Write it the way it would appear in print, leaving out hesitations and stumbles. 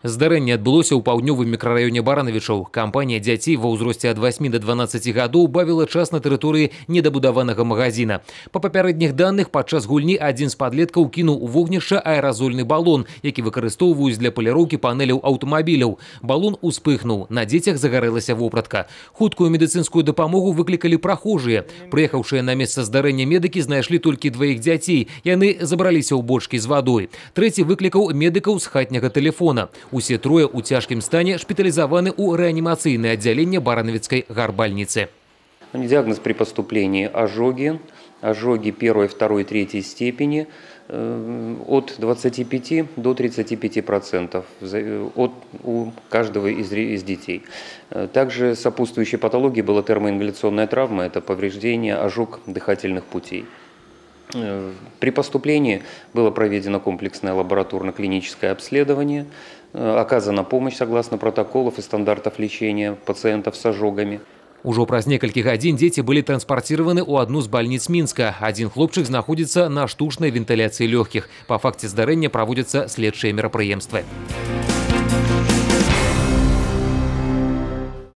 Здарэнне адбылося ў паўднёвым мікрараёне Баранавічаў. Кампанія дзяцей ва ўзросце ад 8 до 12 гадоў бавіла час на тэрыторыі недабудаванага магазина. Па папярэдніх даных, падчас гульні адзін з падлеткаў кінуў у вогнішча аэразольны балон, які выкарыстоўваюць для паліроўкі панеляў аўтамабіляў. Балон успыхнуў, на дзецях загарэлася вопратка. Хуткую медыцынскую дапамогу выклікалі прахожыя. Прыехаўшыя на месца здарэння медыкі знайшлі толькі дваіх дзяцей. Яны забраліся ў бочкі з вадой. Трэці выклікаў медыкаў з хатняга тэлефона. Усе трое у цяжкім стане шпіталізаваны ў рэанімацыйнае аддзяленне Баранавіцкай гарбальніцы. Диагноз при поступлении ожоги. Ожоги 1, 2, 3 степени от 25 до 35% у каждого из детей. Также сопутствующей патологией была термоингаляционная травма, это повреждение, ожог дыхательных путей. При поступлении было проведено комплексное лабораторно-клиническое обследование, оказана помощь согласно протоколов и стандартов лечения пациентов с ожогами. Ужо праз некалькі гадзін дзеці былі транспарціраваны ў адну з бальніц Мінска. Адзін хлопчык знаходзіцца на штучнай вентыляцыі лёгкіх. Па факце здарэння праводзяцца следчыя мерапрыемствы.